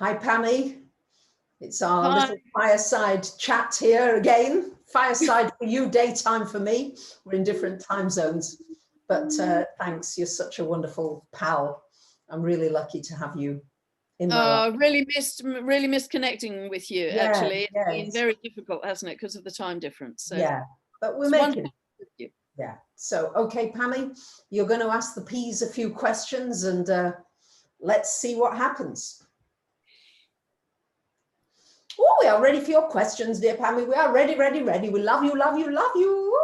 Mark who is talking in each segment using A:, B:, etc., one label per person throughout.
A: Hi, Pammy. It's our
B: Hi.
A: little fireside chat here again. Fireside for you, daytime for me. We're in different time zones. But thanks, you're such a wonderful pal. I'm really lucky to have you in my life.
B: Really missed connecting with you,
A: Yeah,
B: actually. It's been
A: yes.
B: very difficult, hasn't it, because of the time difference. So
A: Yeah, but we're
B: it's
A: making
B: wonderful with you.
A: Yeah. So, okay, Pammy, you're going to ask the P's a few questions and let's see what happens. Oh, we are ready for your questions, dear Pammy. We are ready, ready, ready. We love you, love you, love you.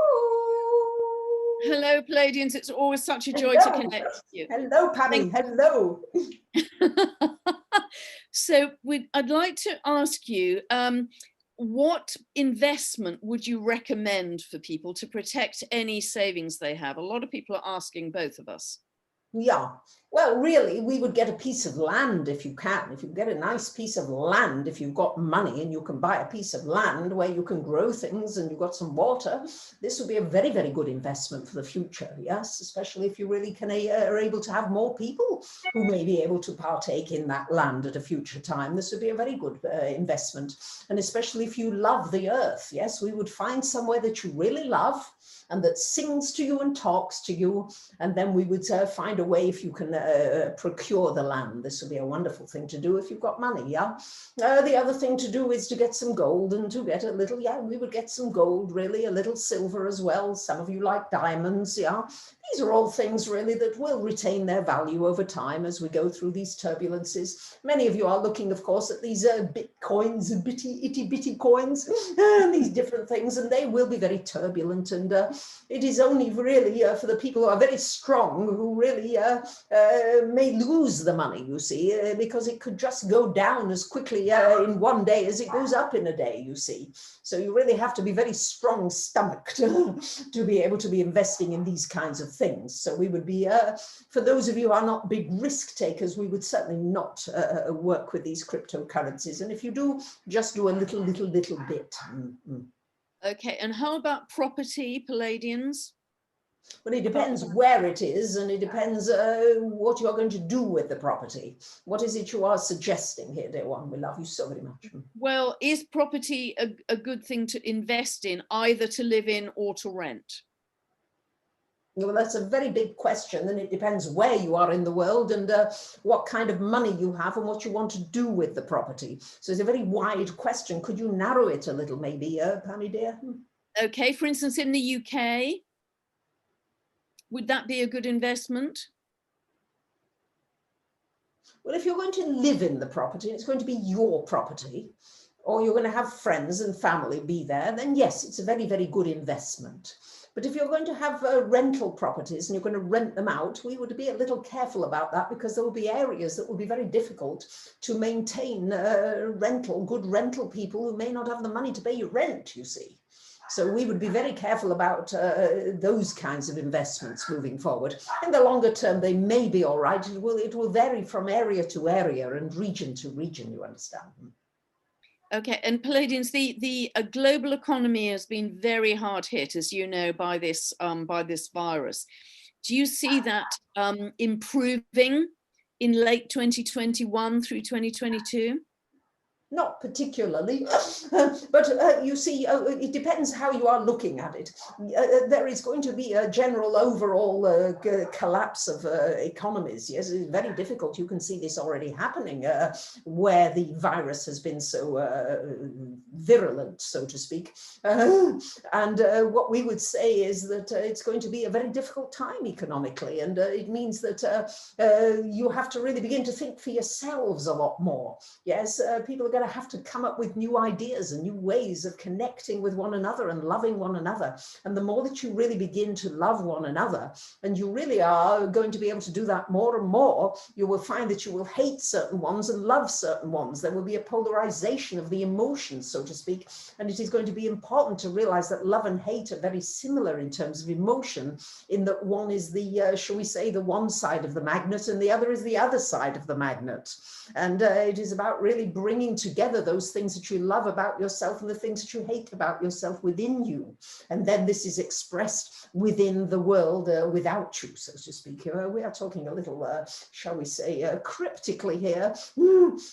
B: Hello, Pleiadians. It's always such a joy to connect with you.
A: Hello, Pammy. Hello.
B: So I'd like to ask you, what investment would you recommend for people to protect any savings they have? A lot of people are asking both of us.
A: Yeah, well, really, we would get a piece of land if you can. If you get a nice piece of land, if you've got money and you can buy a piece of land where you can grow things and you've got some water, this would be a very, very good investment for the future. Yes, especially if you really are able to have more people who may be able to partake in that land at a future time. This would be a very good investment. And especially if you love the earth. Yes, we would find somewhere that you really love and that sings to you and talks to you. And then we would find a way if you can procure the land. This would be a wonderful thing to do if you've got money, yeah? The other thing to do is to get some gold and to get a little, yeah, we would get some gold, really, a little silver as well. Some of you like diamonds, yeah? These are all things really that will retain their value over time as we go through these turbulences. Many of you are looking, of course, at these bitcoins, itty bitty coins, and these different things, and they will be very turbulent. And it is only really for the people who are very strong who really may lose the money, you see, because it could just go down as quickly in one day as it goes up in a day, you see. So you really have to be very strong stomached to be able to be investing in these kinds of things. So we would be, for those of you who are not big risk takers, we would certainly not work with these cryptocurrencies. And if you do, just do a little bit.
B: Okay, and how about property, Pleiadians?
A: Well, it depends where it is, and it depends what you're going to do with the property. What is it you are suggesting here, dear one? We love you so very much.
B: Well, is property a good thing to invest in, either to live in or to rent?
A: Well, that's a very big question, and it depends where you are in the world and what kind of money you have and what you want to do with the property. So it's a very wide question. Could you narrow it a little, maybe, Pammy dear?
B: Okay, for instance, in the UK, would that be a good investment?
A: Well, if you're going to live in the property, it's going to be your property, or you're going to have friends and family be there, then yes, it's a very, very good investment. But if you're going to have rental properties and you're going to rent them out, we would be a little careful about that, because there will be areas that will be very difficult to maintain good rental people who may not have the money to pay you rent, you see. So we would be very careful about those kinds of investments moving forward. In the longer term, they may be all right. It will vary from area to area and region to region, you understand.
B: Okay, and Pleiadians, the global economy has been very hard hit, as you know, by this virus. Do you see that improving in late 2021 through 2022?
A: Not particularly, but you see, it depends how you are looking at it. There is going to be a general overall collapse of economies. Yes, it's very difficult. You can see this already happening where the virus has been so virulent, so to speak. And what we would say is that it's going to be a very difficult time economically. And it means that you have to really begin to think for yourselves a lot more. Yes, people are going to have to come up with new ideas and new ways of connecting with one another and loving one another. And the more that you really begin to love one another, and you really are going to be able to do that more and more, you will find that you will hate certain ones and love certain ones. There will be a polarization of the emotions, so to speak. And it is going to be important to realize that love and hate are very similar in terms of emotion, in that one is the, shall we say, the one side of the magnet, and the other is the other side of the magnet. And it is about really bringing together those things that you love about yourself and the things that you hate about yourself within you. And then this is expressed within the world without you, so to speak. We are talking a little, shall we say, cryptically here,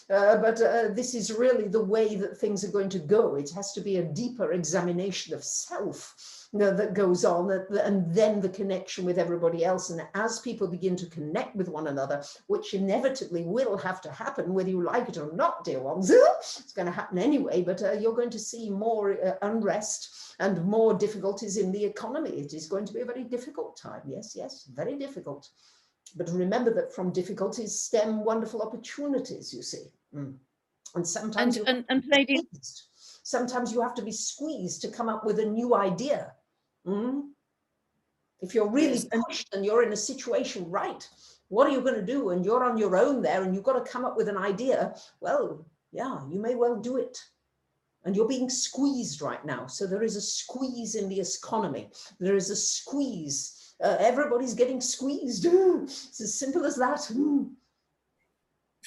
A: but this is really the way that things are going to go. It has to be a deeper examination of self that goes on, and then the connection with everybody else. And as people begin to connect with one another, which inevitably will have to happen, whether you like it or not, dear ones, it's going to happen anyway, but you're going to see more unrest and more difficulties in the economy. It is going to be a very difficult time. Yes, yes, very difficult. But remember that from difficulties stem wonderful opportunities, you see. And sometimes sometimes you have to be squeezed to come up with a new idea. If you're really pushed and you're in a situation, right, what are you going to do? And you're on your own there and you've got to come up with an idea. Well, yeah, you may well do it. And you're being squeezed right now. So there is a squeeze in the economy. There is a squeeze. Everybody's getting squeezed. It's as simple as that.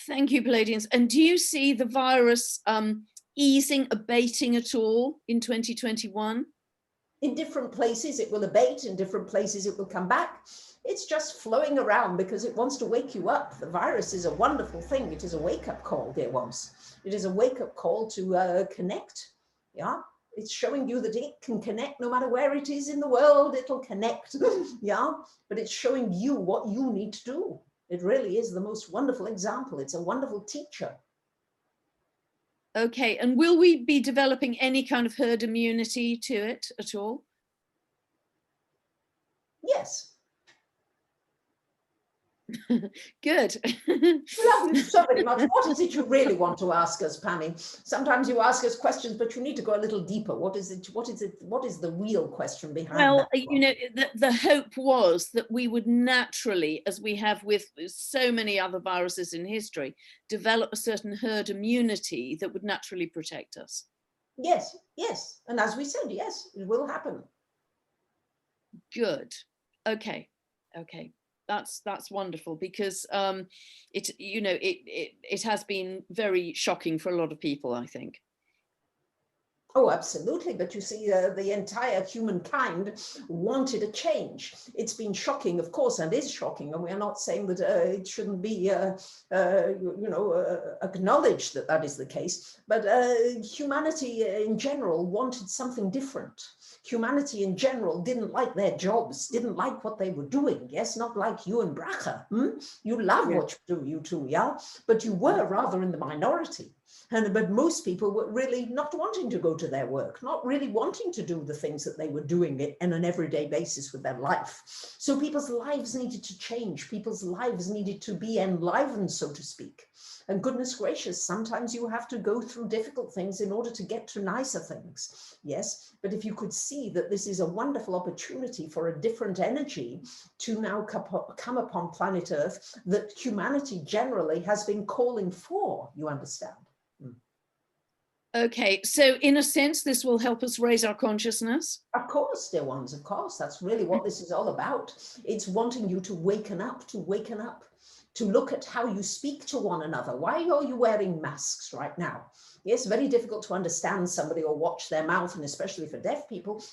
B: Thank you, Pleiadians. And do you see the virus easing, abating at all in 2021?
A: In different places it will abate, in different places it will come back. It's just flowing around because it wants to wake you up. The virus is a wonderful thing. It is a wake-up call, dear ones. It is a wake-up call to connect. Yeah, it's showing you that it can connect no matter where it is in the world. It'll connect. Yeah, but it's showing you what you need to do. It really is the most wonderful example. It's a wonderful teacher.
B: Okay, and will we be developing any kind of herd immunity to it at all?
A: Yes.
B: Good.
A: Love you so very much. What is it you really want to ask us, Pammy? Sometimes you ask us questions, but you need to go a little deeper. What is it? What is it? What is the real question behind
B: well,
A: that?
B: You know, the hope was that we would naturally, as we have with so many other viruses in history, develop a certain herd immunity that would naturally protect us.
A: Yes, yes. And as we said, yes, it will happen.
B: Good. Okay. Okay. That's wonderful, because it has been very shocking for a lot of people, I think.
A: Oh, absolutely. But you see, the entire humankind wanted a change. It's been shocking, of course, and is shocking. And we are not saying that it shouldn't be, acknowledged that that is the case. But humanity in general wanted something different. Humanity in general didn't like their jobs, didn't like what they were doing. Yes, not like you and Bracha. You love what you do, you two, yeah? But you were rather in the minority. But most people were really not wanting to go to their work, not really wanting to do the things that they were doing it on an everyday basis with their life. So people's lives needed to change. People's lives needed to be enlivened, so to speak. And goodness gracious, sometimes you have to go through difficult things in order to get to nicer things. Yes, but if you could see that this is a wonderful opportunity for a different energy to now come upon planet Earth that humanity generally has been calling for, you understand?
B: Okay, so in a sense, this will help us raise our consciousness.
A: Of course, dear ones, of course. That's really what this is all about. It's wanting you to waken up, to look at how you speak to one another. Why are you wearing masks right now? Yes, very difficult to understand somebody or watch their mouth, and especially for deaf people,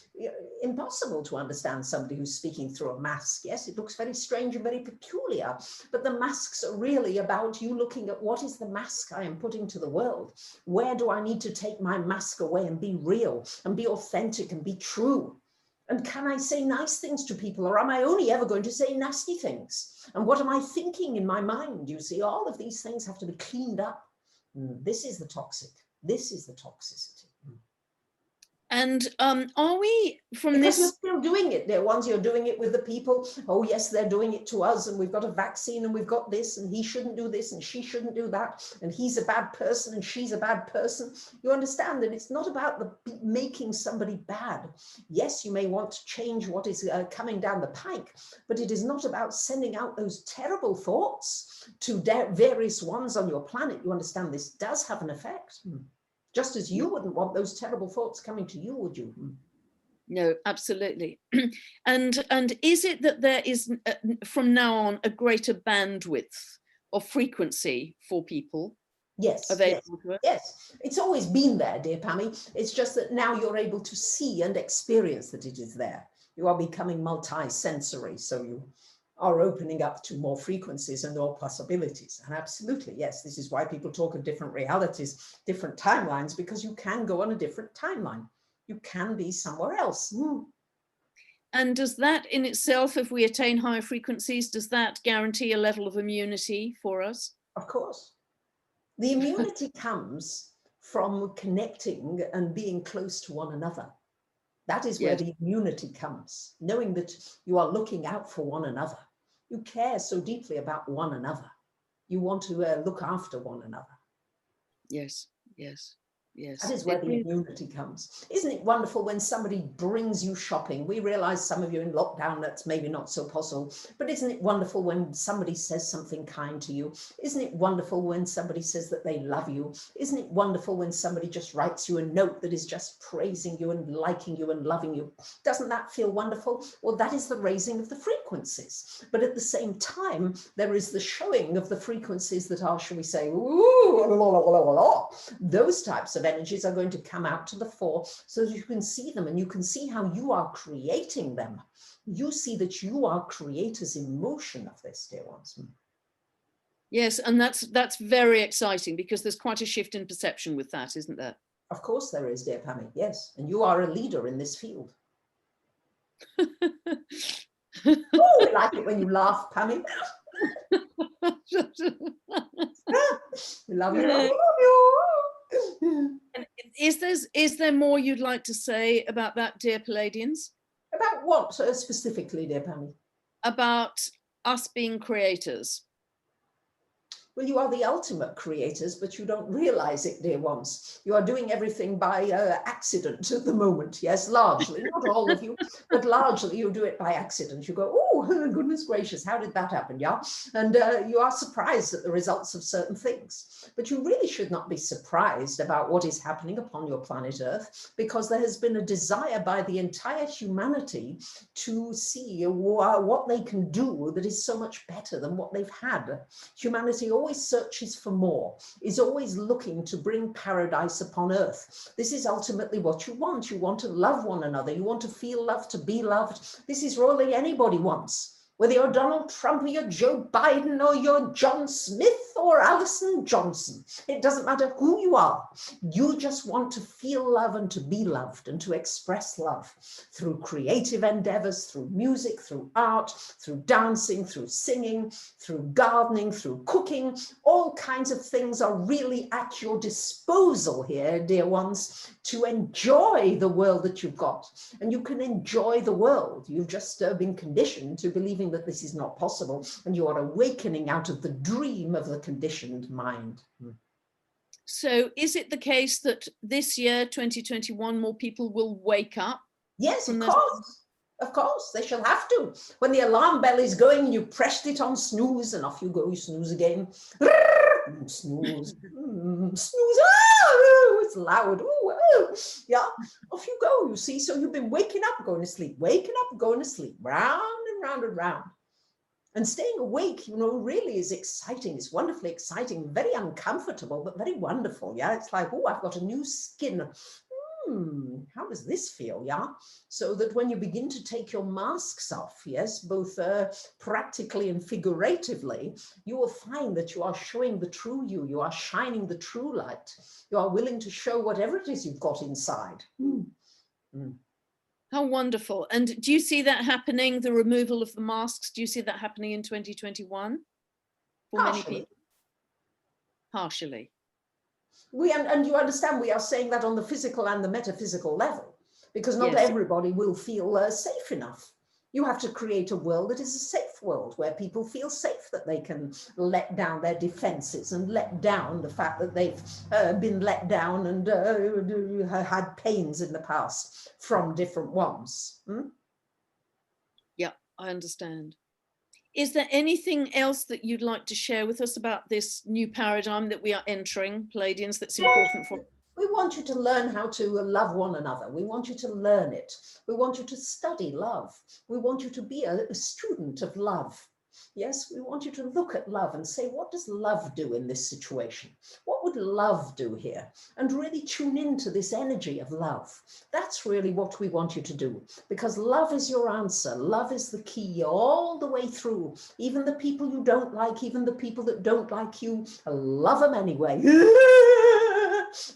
A: impossible to understand somebody who's speaking through a mask. Yes, it looks very strange and very peculiar, but the masks are really about you looking at what is the mask I am putting to the world? Where do I need to take my mask away and be real and be authentic and be true? And can I say nice things to people, or am I only ever going to say nasty things? And what am I thinking in my mind? You see, all of these things have to be cleaned up. This is the toxic. This is the toxicity.
B: And are we from
A: because
B: this?
A: You're still doing it. They're ones you're doing it with the people. Oh yes, they're doing it to us, and we've got a vaccine, and we've got this, and he shouldn't do this, and she shouldn't do that, and he's a bad person, and she's a bad person. You understand that it's not about making somebody bad. Yes, you may want to change what is coming down the pike, but it is not about sending out those terrible thoughts to various ones on your planet. You understand this does have an effect. Just as you wouldn't want those terrible thoughts coming to you, would you?
B: No, absolutely. And is it that there is from now on a greater bandwidth or frequency for people?
A: Yes, yes,
B: available to us?
A: yes. It's always been there, dear Pammy. It's just that now you're able to see and experience that it is there. You are becoming multi-sensory, so you are opening up to more frequencies and more possibilities. And absolutely, yes, this is why people talk of different realities, different timelines, because you can go on a different timeline. You can be somewhere else.
B: And does that in itself, if we attain higher frequencies, does that guarantee a level of immunity for us?
A: Of course. The immunity comes from connecting and being close to one another. That is where
B: Yes.
A: the immunity comes, knowing that you are looking out for one another. You care so deeply about one another. You want to look after one another.
B: Yes, yes, yes.
A: That is where the immunity comes. Isn't it wonderful when somebody brings you shopping? We realize some of you in lockdown, that's maybe not so possible, but isn't it wonderful when somebody says something kind to you? Isn't it wonderful when somebody says that they love you? Isn't it wonderful when somebody just writes you a note that is just praising you and liking you and loving you? Doesn't that feel wonderful? Well, that is the raising of the frequencies. But at the same time, there is the showing of the frequencies that are, shall we say, ooh, la, la, la, la, la. Those types of energies are going to come out to the fore so that you can see them and you can see how you are creating them. You see that you are creators in motion of this, dear ones.
B: Yes, and that's very exciting because there's quite a shift in perception with that, isn't there?
A: Of course there is, dear Pammy, yes. And you are a leader in this field. Oh, we like it when you laugh, Pammy. We love you, love you, love you.
B: Is there more you'd like to say about that, dear Pleiadians?
A: About what specifically, dear Pammy?
B: About us being creators.
A: Well, you are the ultimate creators, but you don't realize it, dear ones. You are doing everything by accident at the moment. Yes, largely, not all of you, but largely you do it by accident. You go, oh, goodness gracious, how did that happen? Yeah. And you are surprised at the results of certain things. But you really should not be surprised about what is happening upon your planet Earth, because there has been a desire by the entire humanity to see what they can do that is so much better than what they've had. Humanity always searches for more, is always looking to bring paradise upon earth. This is ultimately what you want. You want to love one another. You want to feel loved, to be loved. This is really anybody wants. Whether you're Donald Trump or you're Joe Biden or you're John Smith or Alison Johnson, it doesn't matter who you are. You just want to feel love and to be loved and to express love through creative endeavors, through music, through art, through dancing, through singing, through gardening, through cooking. All kinds of things are really at your disposal here, dear ones, to enjoy the world that you've got. And you can enjoy the world. You've just been conditioned to believing that this is not possible, and you are awakening out of the dream of the conditioned mind.
B: So is it the case that this year, 2021, more people will wake up?
A: Yes, of course. Of course, they shall have to. When the alarm bell is going, you pressed it on snooze, and off you go, you snooze again. Snooze, snooze, oh, it's loud. Oh, yeah, off you go, you see. So you've been waking up, going to sleep, waking up, going to sleep, round and round and round. And staying awake, you know, really is exciting. It's wonderfully exciting, very uncomfortable, but very wonderful. Yeah, it's like, oh, I've got a new skin. How does this feel? Yeah. So that when you begin to take your masks off, yes, both practically and figuratively, you will find that you are showing the true you. You are shining the true light. You are willing to show whatever it is you've got inside.
B: How wonderful. And do you see that happening, the removal of the masks? Do you see that happening in 2021 for many people? Partially. And
A: you understand, we are saying that on the physical and the metaphysical level, because not
B: Yes.
A: everybody will feel safe enough. You have to create a world that is a safe world, where people feel safe, that they can let down their defenses and let down the fact that they've been let down and had pains in the past from different ones.
B: Yeah, I understand. Is there anything else that you'd like to share with us about this new paradigm that we are entering, Pleiadians, that's important for?
A: We want you to learn how to love one another. We want you to learn it. We want you to study love. We want you to be a student of love. Yes, we want you to look at love and say, what does love do in this situation? What would would love do here? And really tune into this energy of love. That's really what we want you to do, because love is your answer. Love is the key all the way through. Even the people you don't like, even the people that don't like you, love them anyway.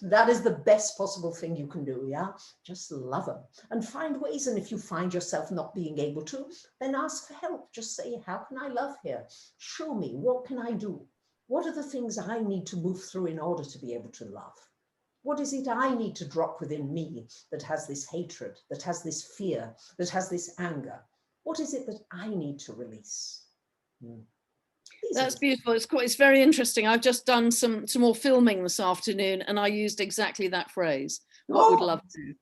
A: That is the best possible thing you can do, yeah? Just love them and find ways. And if you find yourself not being able to, then ask for help. Just say, how can I love here? Show me, what can I do? What are the things I need to move through in order to be able to love? What is it I need to drop within me that has this hatred, that has this fear, that has this anger? What is it that I need to release?
B: That's beautiful. It's very interesting. I've just done some more filming this afternoon, and I used exactly that phrase. What would love to?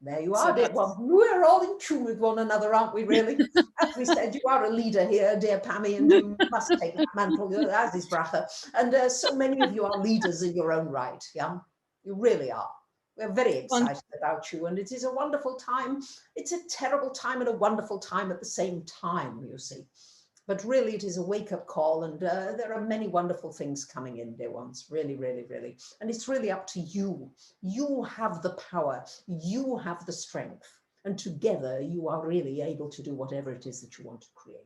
A: There you are, dear. Well, we're all in tune with one another, aren't we, really? As we said, you are a leader here, dear Pammy, and you must take that mantle, as is Bracha. And so many of you are leaders in your own right, yeah? You really are. We're very excited about you, and it is a wonderful time. It's a terrible time and a wonderful time at the same time, you see. But really, it is a wake-up call, and there are many wonderful things coming in, dear ones. Really, really, really. And it's really up to you. You have the power. You have the strength. And together, you are really able to do whatever it is that you want to create.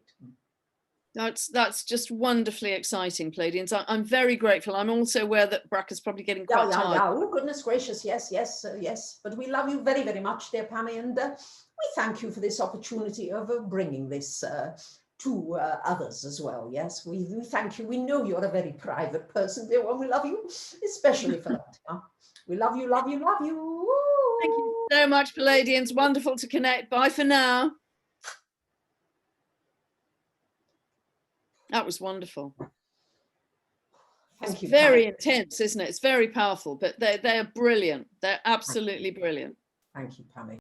B: That's just wonderfully exciting, Pleiadians. I'm very grateful. I'm also aware that Bracha's probably getting quite tired.
A: Yeah. Oh, goodness gracious. Yes. But we love you very, very much, dear Pammy. And we thank you for this opportunity of bringing this to others as well. Yes, we thank you. We know you're a very private person, dear one. We love you, especially for that. Huh? We love you, love you, love you.
B: Thank you so much, Pleiadians. Wonderful to connect. Bye for now. That was wonderful. It's very intense, isn't it? It's very powerful, but they're brilliant. They're absolutely brilliant.
A: Thank you, Pammy.